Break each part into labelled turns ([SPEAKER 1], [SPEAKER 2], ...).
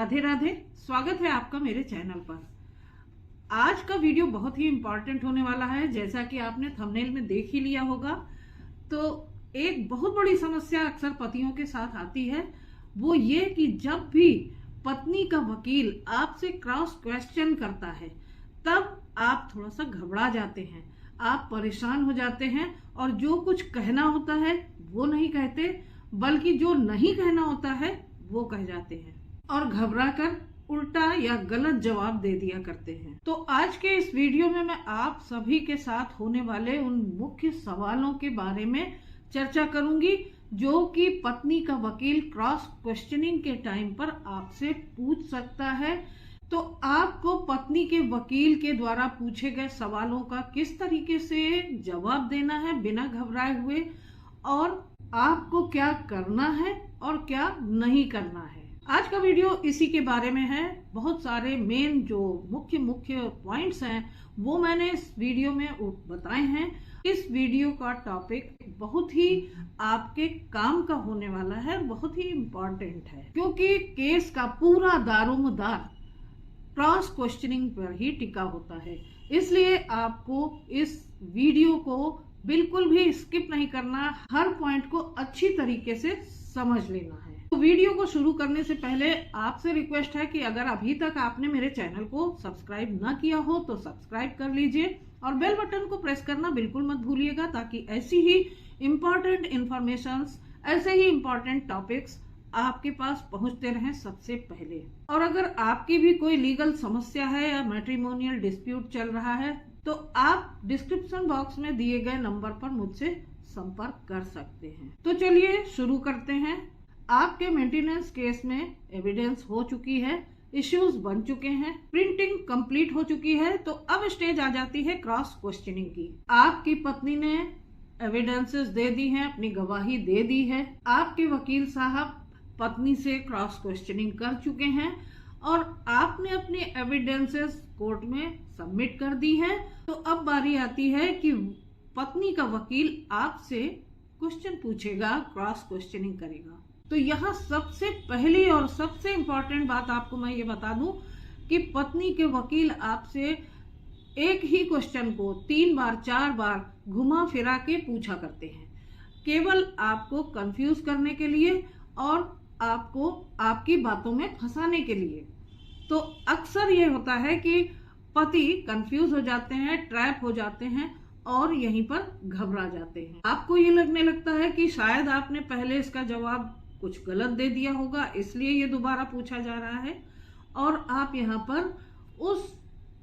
[SPEAKER 1] राधे राधे। स्वागत है आपका मेरे चैनल पर। आज का वीडियो बहुत ही इम्पोर्टेंट होने वाला है। जैसा कि आपने थंबनेल में देख ही लिया होगा, तो एक बहुत बड़ी समस्या अक्सर पतियों के साथ आती है, वो ये कि जब भी पत्नी का वकील आपसे क्रॉस क्वेश्चन करता है तब आप थोड़ा सा घबरा जाते हैं, आप परेशान हो जाते हैं और जो कुछ कहना होता है वो नहीं कहते, बल्कि जो नहीं कहना होता है वो कह जाते हैं और घबरा कर उल्टा या गलत जवाब दे दिया करते हैं। तो आज के इस वीडियो में मैं आप सभी के साथ होने वाले उन मुख्य सवालों के बारे में चर्चा करूंगी जो कि पत्नी का वकील क्रॉस क्वेश्चनिंग के टाइम पर आपसे पूछ सकता है। तो आपको पत्नी के वकील के द्वारा पूछे गए सवालों का किस तरीके से जवाब देना है बिना घबराए हुए, और आपको क्या करना है और क्या नहीं करना है। आज का वीडियो इसी के बारे में है। बहुत सारे मेन जो मुख्य पॉइंट्स हैं वो मैंने इस वीडियो में बताए हैं। इस वीडियो का टॉपिक बहुत ही आपके काम का होने वाला है, बहुत ही इम्पोर्टेंट है, क्योंकि केस का पूरा दारोमदार क्रॉस क्वेश्चनिंग पर ही टिका होता है। इसलिए आपको इस वीडियो को बिल्कुल भी स्किप नहीं करना, हर पॉइंट को अच्छी तरीके से समझ लेना है। तो वीडियो को शुरू करने से पहले आपसे रिक्वेस्ट है कि अगर अभी तक आपने मेरे चैनल को सब्सक्राइब ना किया हो तो सब्सक्राइब कर लीजिए और बेल बटन को प्रेस करना बिल्कुल मत भूलिएगा, ताकि ऐसी ही इम्पोर्टेंट इंफॉर्मेशंस, ऐसे ही इम्पोर्टेंट टॉपिक्स आपके पास पहुंचते रहें सबसे पहले। और अगर आपकी भी कोई लीगल समस्या है या मैट्रिमोनियल डिस्प्यूट चल रहा है तो आप डिस्क्रिप्शन बॉक्स में दिए गए नंबर पर मुझसे संपर्क कर सकते हैं। तो चलिए शुरू करते हैं। आपके मेंटेनेंस केस में एविडेंस हो चुकी है, इश्यूज बन चुके हैं, प्रिंटिंग कंप्लीट हो चुकी है, तो अब स्टेज आ जाती है क्रॉस क्वेश्चनिंग की। आपकी पत्नी ने एविडेंसेस दे दी हैं, अपनी गवाही दे दी है, आपके वकील साहब पत्नी से क्रॉस क्वेश्चनिंग कर चुके हैं और आपने अपनी एविडेंसेस कोर्ट में सबमिट कर दी है। तो अब बारी आती है कि पत्नी का वकील आपसे क्वेश्चन पूछेगा, क्रॉस क्वेश्चनिंग करेगा। तो यहाँ सबसे पहली और सबसे इम्पोर्टेंट बात आपको मैं ये बता दूं कि पत्नी के वकील आपसे एक ही क्वेश्चन को 3 बार 4 बार घुमा फिरा के पूछा करते हैं, केवल आपको कंफ्यूज करने के लिए और आपको आपकी बातों में फंसाने के लिए। तो अक्सर ये होता है कि पति कंफ्यूज हो जाते हैं, ट्रैप हो जाते हैं और यहीं पर घबरा जाते हैं। आपको ये लगने लगता है कि शायद आपने पहले इसका जवाब कुछ गलत दे दिया होगा, इसलिए ये दोबारा पूछा जा रहा है, और आप यहाँ पर उस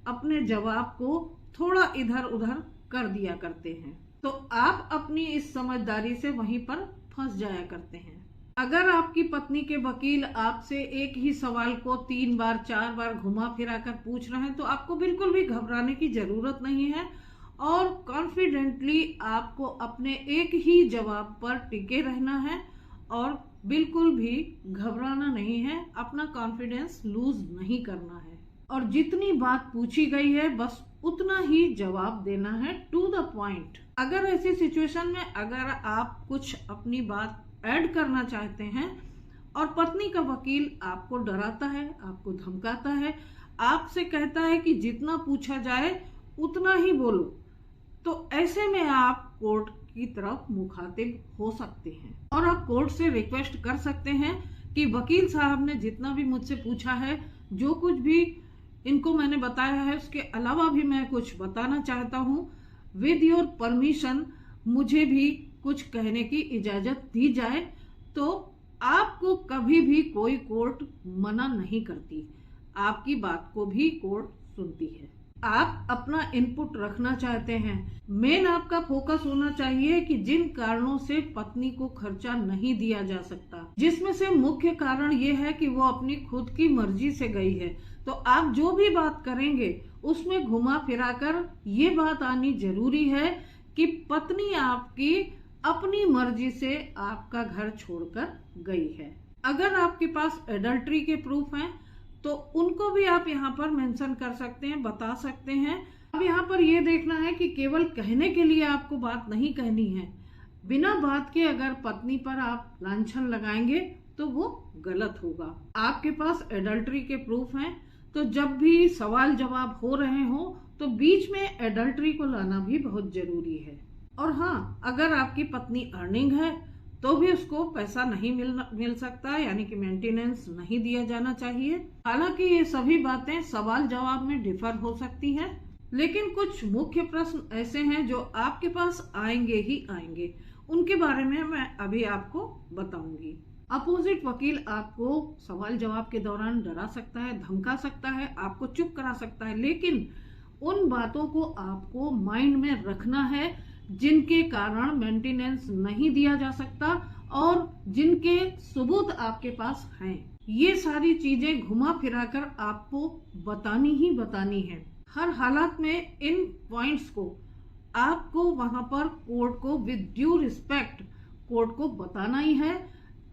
[SPEAKER 1] अपने जवाब को थोड़ा इधर उधर कर दिया करते हैं। तो आप अपनी इस समझदारी से वहीं पर फंस जाया करते हैं। अगर आपकी पत्नी के वकील आपसे एक ही सवाल को 3 बार 4 बार घुमा फिरा कर पूछ रहे हैं तो आपको बिल्कुल भी घबराने की जरूरत नहीं है और कॉन्फिडेंटली आपको अपने एक ही जवाब पर टिके रहना है और बिल्कुल भी घबराना नहीं है, अपना कॉन्फिडेंस लूज नहीं करना है और जितनी बात पूछी गई है बस उतना ही जवाब देना है, टू द पॉइंट। अगर ऐसी सिचुएशन में अगर आप कुछ अपनी बात ऐड करना चाहते हैं और पत्नी का वकील आपको डराता है, आपको धमकाता है, आपसे कहता है कि जितना पूछा जाए उतना ही बोलो, तो ऐसे में आप कोर्ट की तरफ मुखातिब हो सकते हैं और आप कोर्ट से रिक्वेस्ट कर सकते हैं कि वकील साहब ने जितना भी मुझसे पूछा है, जो कुछ भी इनको मैंने बताया है, उसके अलावा भी मैं कुछ बताना चाहता हूँ। विद योर परमिशन मुझे भी कुछ कहने की इजाजत दी जाए। तो आपको कभी भी कोई कोर्ट मना नहीं करती, आपकी बात को भी कोर्ट सुनती है। आप अपना इनपुट रखना चाहते हैं, मेन आपका फोकस होना चाहिए कि जिन कारणों से पत्नी को खर्चा नहीं दिया जा सकता, जिसमें से मुख्य कारण ये है कि वो अपनी खुद की मर्जी से गई है, तो आप जो भी बात करेंगे उसमें घुमा फिराकर ये बात आनी जरूरी है कि पत्नी आपकी अपनी मर्जी से आपका घर छोड़कर गई है। अगर आपके पास एडल्ट्री के प्रूफ हैं तो उनको भी आप यहाँ पर मेंशन कर सकते हैं, बता सकते हैं। अब यहाँ पर ये देखना है कि केवल कहने के लिए आपको बात नहीं कहनी है। बिना बात के अगर पत्नी पर आप लांछन लगाएंगे तो वो गलत होगा। आपके पास एडल्ट्री के प्रूफ हैं, तो जब भी सवाल जवाब हो रहे हो तो बीच में एडल्ट्री को लाना भी बहुत जरूरी है। और हाँ, अगर आपकी पत्नी अर्निंग है तो भी उसको पैसा नहीं मिल सकता, यानी कि मेंटेनेंस नहीं दिया जाना चाहिए। हालांकि ये सभी बातें सवाल जवाब में डिफर हो सकती है, लेकिन कुछ मुख्य प्रश्न ऐसे हैं जो आपके पास आएंगे ही आएंगे। उनके बारे में मैं अभी आपको बताऊंगी। अपोजिट वकील आपको सवाल जवाब के दौरान डरा सकता है, धमका सकता है, आपको चुप करा सकता है, लेकिन उन बातों को आपको माइंड में रखना है जिनके कारण मेंटेनेंस नहीं दिया जा सकता और जिनके सबूत आपके पास हैं। ये सारी चीजें घुमा फिराकर आपको बतानी ही बतानी है। हर हालात में इन पॉइंट्स को आपको वहां पर कोर्ट को विद ड्यू रिस्पेक्ट कोर्ट को बताना ही है।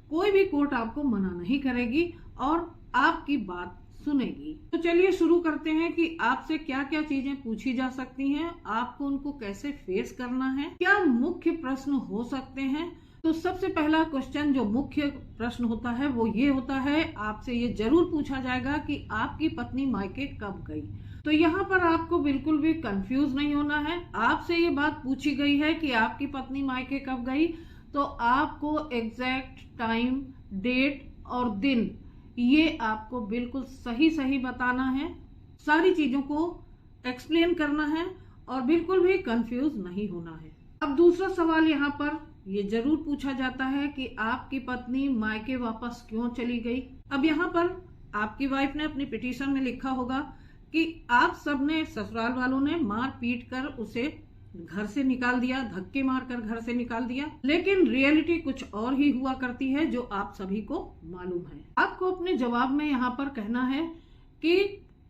[SPEAKER 1] कोई भी कोर्ट आपको मना नहीं करेगी और आपकी बात सुनेगी। तो चलिए शुरू करते हैं कि आपसे क्या क्या चीजें पूछी जा सकती हैं, आपको उनको कैसे फेस करना है, क्या मुख्य प्रश्न हो सकते हैं। तो सबसे पहला क्वेश्चन जो मुख्य प्रश्न होता है वो ये होता है, आपसे ये जरूर पूछा जाएगा कि आपकी पत्नी मायके कब गई। तो यहाँ पर आपको बिल्कुल भी कंफ्यूज नहीं होना है। आपसे ये बात पूछी गई है कि आपकी पत्नी मायके कब गई, तो आपको एग्जैक्ट टाइम, डेट और दिन ये आपको बिल्कुल सही सही बताना है। सारी चीजों को एक्सप्लेन करना है और बिल्कुल भी कंफ्यूज नहीं होना है। अब दूसरा सवाल यहाँ पर ये जरूर पूछा जाता है कि आपकी पत्नी मायके वापस क्यों चली गई। अब यहाँ पर आपकी वाइफ ने अपनी पिटीशन में लिखा होगा कि आप सबने, ससुराल वालों ने मार पीट कर उसे घर से निकाल दिया, धक्के मारकर घर से निकाल दिया, लेकिन रियलिटी कुछ और ही हुआ करती है जो आप सभी को मालूम है। आपको अपने जवाब में यहाँ पर कहना है कि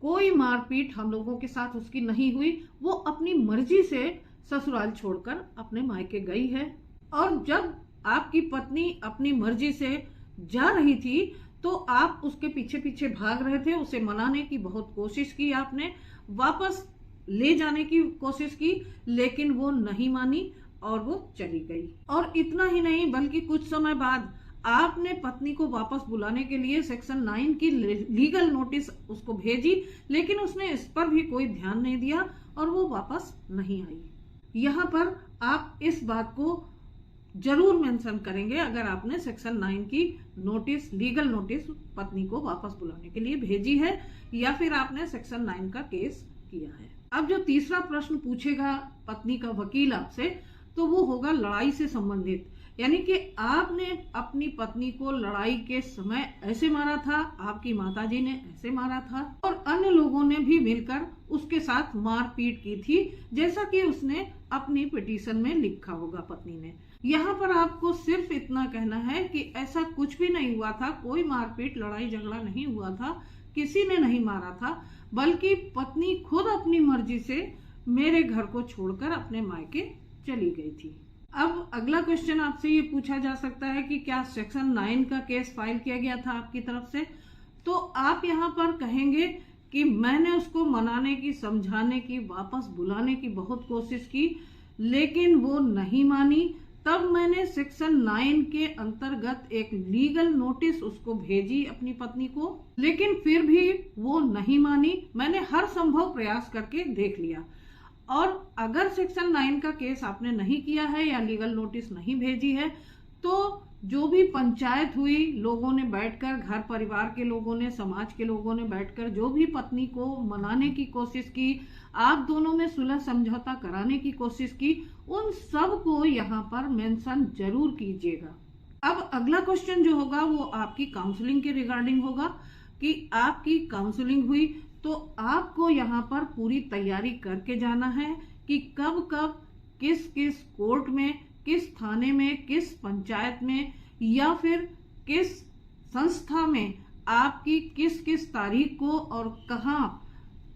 [SPEAKER 1] कोई मारपीट हम लोगों के साथ उसकी नहीं हुई, वो अपनी मर्जी से ससुराल छोड़कर अपने मायके गई है। और जब आपकी पत्नी अपनी मर्जी से जा रही थी तो आप उसके पीछे पीछे भाग रहे थे, उसे मनाने की बहुत कोशिश की, आपने वापस ले जाने की कोशिश की, लेकिन वो नहीं मानी और वो चली गई। और इतना ही नहीं, बल्कि कुछ समय बाद आपने पत्नी को वापस बुलाने के लिए सेक्शन 9 की लीगल नोटिस उसको भेजी, लेकिन उसने इस पर भी कोई ध्यान नहीं दिया और वो वापस नहीं आई। यहाँ पर आप इस बात को जरूर मेंशन करेंगे अगर आपने सेक्शन 9 की नोटिस, लीगल नोटिस पत्नी को वापस बुलाने के लिए भेजी है या फिर आपने सेक्शन 9 का केस किया है। अब जो तीसरा प्रश्न पूछेगा पत्नी का वकील आपसे, तो वो होगा लड़ाई से संबंधित, यानी कि आपने अपनी पत्नी को लड़ाई के समय ऐसे मारा था, आपकी माताजी ने ऐसे मारा था और अन्य लोगों ने भी मिलकर उसके साथ मारपीट की थी, जैसा कि उसने अपनी पिटीशन में लिखा होगा पत्नी ने। यहाँ पर आपको सिर्फ इतना कहना है कि ऐसा कुछ भी नहीं हुआ था, कोई मारपीट, लड़ाई झगड़ा नहीं हुआ था, किसी ने नहीं मारा था, बल्कि पत्नी खुद अपनी मर्जी से मेरे घर को छोड़कर अपने मायके चली गई थी। अब अगला क्वेश्चन आपसे ये पूछा जा सकता है कि क्या सेक्शन 9 का केस फाइल किया गया था आपकी तरफ से। तो आप यहाँ पर कहेंगे कि मैंने उसको मनाने की, समझाने की, वापस बुलाने की बहुत कोशिश की, लेकिन वो नहीं मानी। तब मैंने सेक्शन 9 के अंतर्गत एक लीगल नोटिस उसको भेजी अपनी पत्नी को, लेकिन फिर भी वो नहीं मानी। मैंने हर संभव प्रयास करके देख लिया। और अगर सेक्शन 9 का केस आपने नहीं किया है या लीगल नोटिस नहीं भेजी है, तो जो भी पंचायत हुई, लोगों ने बैठकर, घर परिवार के लोगों ने, समाज के लोगों ने बैठकर जो भी पत्नी को मनाने की कोशिश की, आप दोनों में सुलह समझौता कराने की कोशिश की, उन सब को यहाँ पर मेंशन जरूर कीजिएगा। अब अगला क्वेश्चन जो होगा वो आपकी काउंसलिंग के रिगार्डिंग होगा कि आपकी काउंसलिंग हुई, तो आपको यहाँ पर पूरी तैयारी करके जाना है कि कब कब, किस किस कोर्ट में, किस थाने में, किस पंचायत में या फिर किस संस्था में आपकी किस किस तारीख को और कहाँ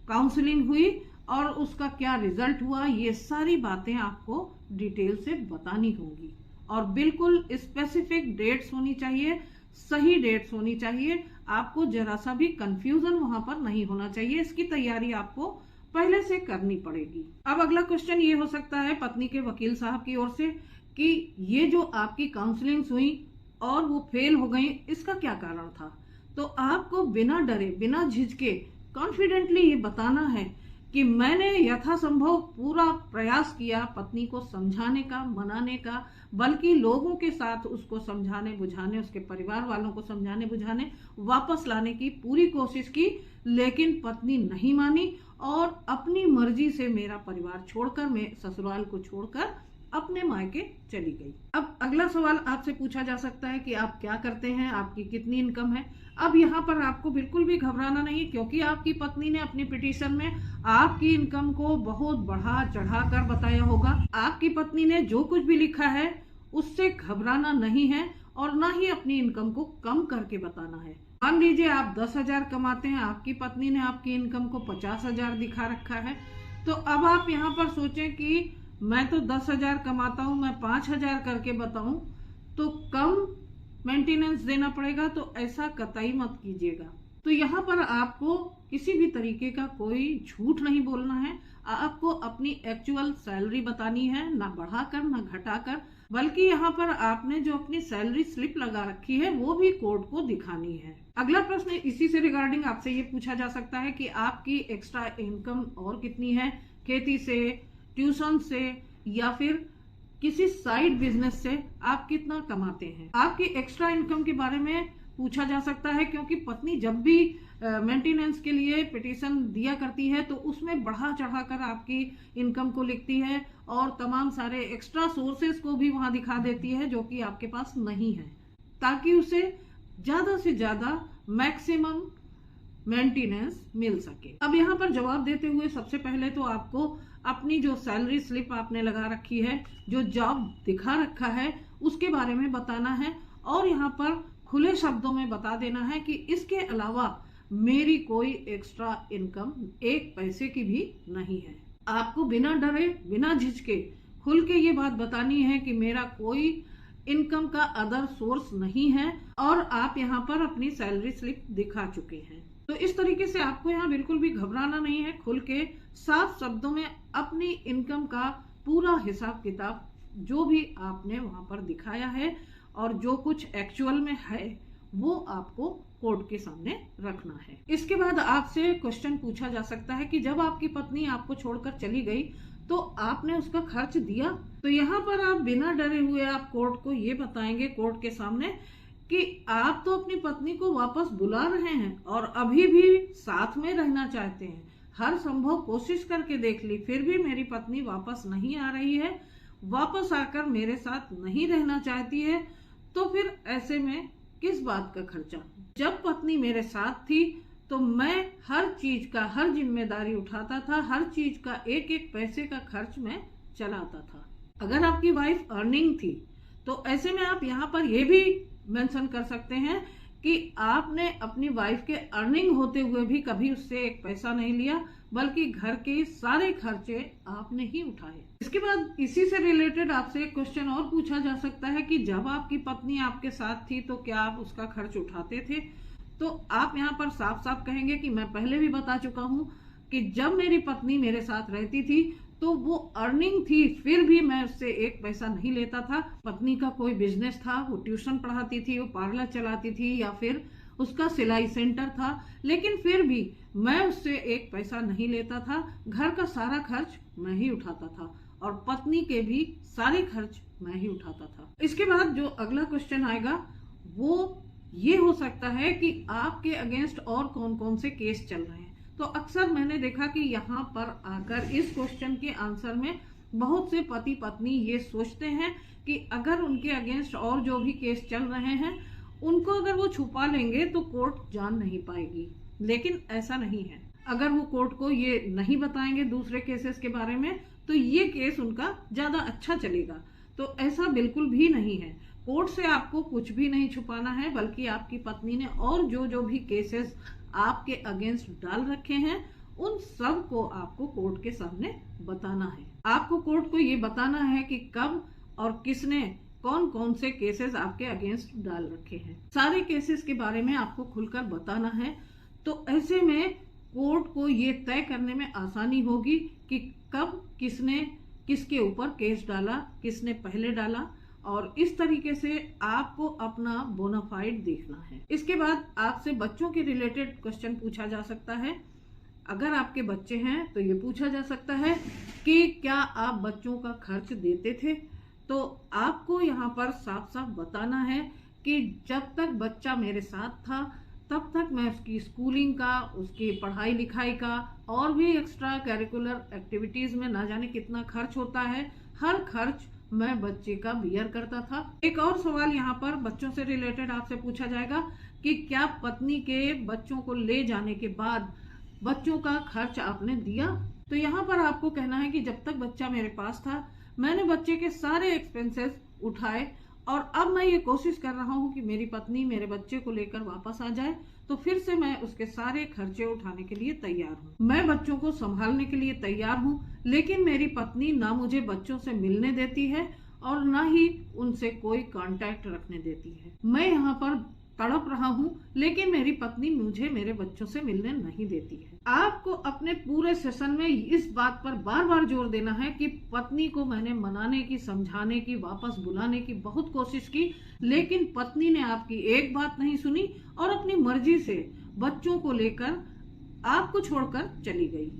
[SPEAKER 1] काउंसलिंग हुई और उसका क्या रिजल्ट हुआ। ये सारी बातें आपको डिटेल से बतानी होंगी और बिल्कुल स्पेसिफिक डेट्स होनी चाहिए, सही डेट्स होनी चाहिए। आपको जरा सा भी कंफ्यूजन वहां पर नहीं होना चाहिए। इसकी तैयारी आपको पहले से करनी पड़ेगी। अब अगला क्वेश्चन ये हो सकता है पत्नी के वकील साहब की ओर से कि ये जो आपकी काउंसलिंग हुई और वो फेल हो गई, इसका क्या कारण था। तो आपको बिना डरे बिना झिझके कॉन्फिडेंटली ये बताना है कि मैंने यथासंभव पूरा प्रयास किया पत्नी को समझाने का, मनाने का, बल्कि लोगों के साथ उसको समझाने बुझाने, उसके परिवार वालों को समझाने बुझाने, वापस लाने की पूरी कोशिश की, लेकिन पत्नी नहीं मानी और अपनी मर्जी से मेरा परिवार छोड़कर, मैं ससुराल को छोड़कर अपने मायके चली गई। अब अगला सवाल आपसे पूछा जा सकता है कि आप क्या करते हैं, आपकी कितनी इनकम है। अब यहाँ पर आपको बिल्कुल भी घबराना नहीं है, क्योंकि आपकी पत्नी ने अपनी पिटीशन में आपकी इनकम को बहुत बढ़ा चढ़ा कर बताया होगा। आपकी पत्नी ने जो कुछ भी लिखा है उससे घबराना नहीं है और ना ही अपनी इनकम को कम करके बताना है। मान लीजिए आप 10,000 कमाते हैं, आपकी पत्नी ने आपकी इनकम को 50,000 दिखा रखा है, तो अब आप यहाँ पर सोचें कि मैं तो 10,000 कमाता हूँ, मैं 5,000 करके बताऊं तो कम मेंटेनेंस देना पड़ेगा, तो ऐसा कतई मत कीजिएगा। तो यहाँ पर आपको किसी भी तरीके का कोई झूठ नहीं बोलना है, आपको अपनी एक्चुअल सैलरी बतानी है, ना बढ़ाकर ना घटाकर, बल्कि यहाँ पर आपने जो अपनी सैलरी स्लिप लगा रखी है वो भी कोर्ट को दिखानी है। अगला प्रश्न इसी से रिगार्डिंग आपसे ये पूछा जा सकता है कि आपकी एक्स्ट्रा इनकम और कितनी है, खेती से, ट्यूशन से या फिर किसी साइड बिजनेस से आप कितना कमाते हैं। आपकी एक्स्ट्रा इनकम के बारे में पूछा जा सकता है, क्योंकि पत्नी जब भी मेंटेनेंस के लिए पिटीशन दिया करती है तो उसमें बढ़ा चढ़ाकर आपकी इनकम को लिखती है और तमाम सारे एक्स्ट्रा सोर्सेस को भी वहां दिखा देती है जो कि आपके पास नहीं है, ताकि उसे ज्यादा से ज्यादा मैक्सिमम मेंटेनेंस मिल सके। अब यहाँ पर जवाब देते हुए सबसे पहले तो आपको अपनी जो सैलरी स्लिप आपने लगा रखी है, जो जॉब दिखा रखा है, उसके बारे में बताना है और यहाँ पर खुले शब्दों में बता देना है कि इसके अलावा मेरी कोई एक्स्ट्रा इनकम 1 पैसे की भी नहीं है। आपको बिना डरे बिना झिझके खुल के ये बात बतानी है कि मेरा कोई इनकम का अदर सोर्स नहीं है और आप यहाँ पर अपनी सैलरी स्लिप दिखा चुके हैं। तो इस तरीके से आपको यहाँ बिल्कुल भी घबराना नहीं है, खुल के साफ शब्दों में अपनी इनकम का पूरा हिसाब किताब जो भी आपने वहां पर दिखाया है और जो कुछ एक्चुअल में है वो आपको कोर्ट के सामने रखना है। इसके बाद आपसे क्वेश्चन पूछा जा सकता है कि जब आपकी पत्नी आपको छोड़कर चली गई तो आपने उसका खर्च दिया। तो यहाँ पर आप बिना डरे हुए आप कोर्ट को ये बताएंगे, कोर्ट के सामने, कि आप तो अपनी पत्नी को वापस बुला रहे हैं और अभी भी साथ में रहना चाहते हैं, हर संभव कोशिश करके देख ली, फिर भी मेरी पत्नी वापस नहीं आ रही है, वापस आकर मेरे साथ नहीं रहना चाहती है, तो फिर ऐसे में किस बात का खर्चा। जब पत्नी मेरे साथ थी तो मैं हर चीज का, हर जिम्मेदारी उठाता था, हर चीज का एक एक पैसे का खर्च मैं चलाता था। अगर आपकी वाइफ अर्निंग थी तो ऐसे में आप यहाँ पर यह भी मेंशन कर सकते हैं कि आपने अपनी वाइफ के अर्निंग होते हुए भी कभी उससे 1 पैसा नहीं लिया, बल्कि घर के सारे खर्चे आपने ही उठाए। इसके बाद इसी से रिलेटेड आपसे एक क्वेश्चन और पूछा जा सकता है कि जब आपकी पत्नी आपके साथ थी तो क्या आप उसका खर्च उठाते थे। तो आप यहाँ पर साफ साफ कहेंगे कि मैं पहले भी बता चुका हूँ कि जब मेरी पत्नी मेरे साथ रहती थी तो वो अर्निंग थी, फिर भी मैं उससे 1 पैसा नहीं लेता था। पत्नी का कोई बिजनेस था, वो ट्यूशन पढ़ाती थी, वो पार्लर चलाती थी या फिर उसका सिलाई सेंटर था, लेकिन फिर भी मैं उससे 1 पैसा नहीं लेता था। घर का सारा खर्च मैं ही उठाता था और पत्नी के भी सारे खर्च मैं ही उठाता था। इसके बाद जो अगला क्वेश्चन आएगा वो ये हो सकता है कि आपके अगेंस्ट और कौन कौन से केस चल रहे हैं। तो अक्सर मैंने देखा कि यहाँ पर आकर इस क्वेश्चन के आंसर में बहुत से पति पत्नी ये सोचते हैं कि अगर उनके अगेंस्ट और जो भी केस चल रहे हैं उनको अगर वो छुपा लेंगे तो कोर्ट जान नहीं पाएगी, लेकिन ऐसा नहीं है। अगर वो कोर्ट को ये नहीं बताएंगे दूसरे केसेस के बारे में तो ये केस उनका ज्यादा अच्छा चलेगा। तो ऐसा बिल्कुल भी नहीं है, कोर्ट से आपको कुछ भी नहीं छुपाना है, बल्कि आपकी पत्नी ने और जो भी केसेस आपके अगेंस्ट डाल रखे हैं उन सब को आपको कोर्ट के सामने बताना है। आपको कोर्ट को ये बताना है कि कब और किसने कौन कौन से केसेस आपके अगेंस्ट डाल रखे हैं। सारे केसेस के बारे में आपको खुलकर बताना है। तो ऐसे में कोर्ट को ये तय करने में आसानी होगी कि कब किसने किसके ऊपर केस डाला, किसने पहले डाला और इस तरीके से आपको अपना बोनाफाइड देखना है। इसके बाद आपसे बच्चों के रिलेटेड क्वेश्चन पूछा जा सकता है। अगर आपके बच्चे हैं तो ये पूछा जा सकता है कि क्या आप बच्चों का खर्च देते थे। तो आपको यहाँ पर साफ साफ बताना है कि जब तक बच्चा मेरे साथ था तब तक मैं उसकी स्कूलिंग का, उसकी पढ़ाई लिखाई का और भी एक्स्ट्रा करिकुलर एक्टिविटीज में ना जाने कितना खर्च होता है, हर खर्च मैं बच्चे का बियर करता था। एक और सवाल यहाँ पर बच्चों से रिलेटेड आपसे पूछा जाएगा कि क्या पत्नी के बच्चों को ले जाने के बाद बच्चों का खर्च आपने दिया। तो यहाँ पर आपको कहना है कि जब तक बच्चा मेरे पास था मैंने बच्चे के सारे एक्सपेंसेस उठाए और अब मैं ये कोशिश कर रहा हूँ कि मेरी पत्नी मेरे बच्चे को लेकर वापस आ जाए तो फिर से मैं उसके सारे खर्चे उठाने के लिए तैयार हूँ। मैं बच्चों को संभालने के लिए तैयार हूँ, लेकिन मेरी पत्नी ना मुझे बच्चों से मिलने देती है और ना ही उनसे कोई कांटेक्ट रखने देती है। मैं यहाँ पर तड़प रहा हूँ, लेकिन मेरी पत्नी मुझे मेरे बच्चों से मिलने नहीं देती है। आपको अपने पूरे सेशन में इस बात पर बार बार जोर देना है कि पत्नी को मैंने मनाने की, समझाने की, वापस बुलाने की बहुत कोशिश की, लेकिन पत्नी ने आपकी एक बात नहीं सुनी और अपनी मर्जी से बच्चों को लेकर आपको छोड़कर चली गई।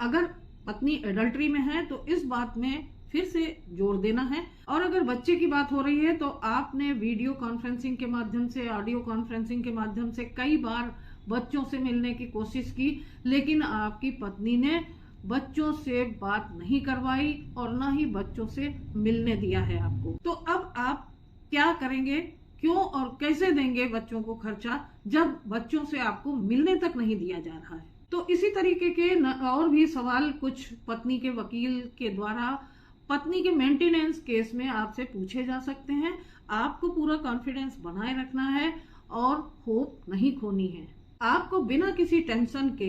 [SPEAKER 1] अगर पत्नी एडल्ट्री में है तो इस बात में फिर से जोर देना है। और अगर बच्चे की बात हो रही है तो आपने वीडियो कॉन्फ्रेंसिंग के माध्यम से, ऑडियो कॉन्फ्रेंसिंग के माध्यम से कई बार बच्चों से मिलने की कोशिश की, लेकिन आपकी पत्नी ने बच्चों से बात नहीं करवाई और ना ही बच्चों से मिलने दिया है आपको। तो अब आप क्या करेंगे, क्यों और कैसे देंगे बच्चों को खर्चा जब बच्चों से आपको मिलने तक नहीं दिया जा रहा है। तो इसी तरीके के और भी सवाल कुछ पत्नी के वकील के द्वारा पत्नी के मेंटेनेंस केस में आपसे पूछे जा सकते हैं। आपको पूरा कॉन्फिडेंस बनाए रखना है और होप नहीं खोनी है। आपको बिना किसी टेंशन के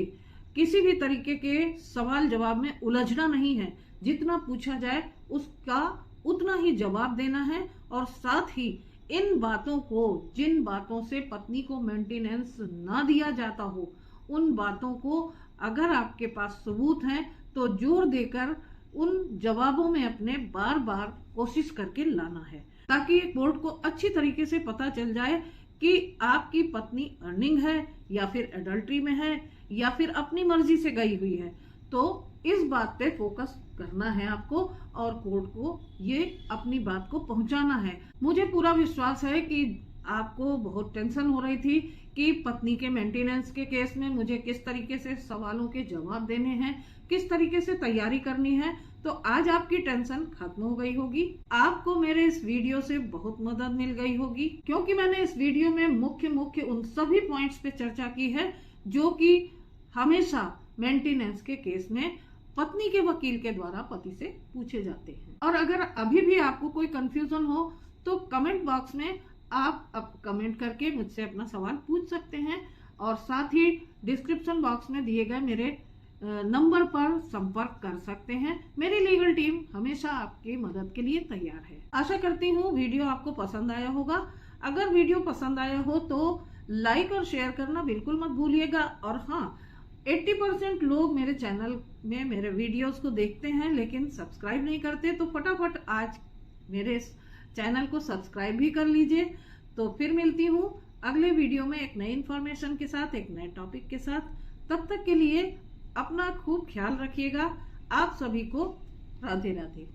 [SPEAKER 1] किसी भी तरीके के सवाल जवाब में उलझना नहीं है। जितना पूछा जाए उसका उतना ही जवाब देना है और साथ ही इन बातों को, जिन बातों से पत्नी को मेंटेनेंस ना दिया जाता हो, उन बातों को अगर आपके पास सबूत है तो जोर देकर उन जवाबों में अपने बार बार कोशिश करके लाना है, ताकि कोर्ट को अच्छी तरीके से पता चल जाए कि आपकी पत्नी अर्निंग है या फिर एडल्ट्री में है या फिर अपनी मर्जी से गई हुई है। तो इस बात पे फोकस करना है आपको और कोर्ट को ये अपनी बात को पहुंचाना है। मुझे पूरा विश्वास है कि आपको बहुत टेंशन हो रही थी कि पत्नी के मेंटेनेंस के केस में मुझे किस तरीके से सवालों के जवाब देने हैं, किस तरीके से तैयारी करनी है। तो आज आपकी टेंशन खत्म हो गई होगी। आपको मेरे इस वीडियो से बहुत मदद मिल गई होगी, क्योंकि मैंने इस वीडियो में मुख्य उन सभी पॉइंट्स पे चर्चा की है जो कि हमेशा मेंटेनेंस के केस में पत्नी के वकील के द्वारा पति से पूछे जाते हैं। और अगर अभी भी आपको कोई कंफ्यूजन हो तो कमेंट बॉक्स में आप कमेंट करके मुझसे अपना सवाल पूछ सकते हैं और साथ ही डिस्क्रिप्शन बॉक्स में दिए गए मेरे नंबर पर संपर्क कर सकते हैं। मेरी लीगल टीम हमेशा आपकी मदद के लिए तैयार है। आशा करती हूँ वीडियो आपको पसंद आया होगा। अगर वीडियो पसंद आया हो तो लाइक और शेयर करना बिल्कुल मत भूलिएगा। और हाँ, 80% लोग मेरे चैनल में मेरे वीडियोस को देखते हैं लेकिन सब्सक्राइब नहीं करते, तो फटाफट आज मेरे चैनल को सब्सक्राइब भी कर लीजिए। तो फिर मिलती हूँ अगले वीडियो में एक नई इन्फॉर्मेशन के साथ, एक नए टॉपिक के साथ। तब तक के लिए अपना खूब ख्याल रखिएगा। आप सभी को राधे राधे।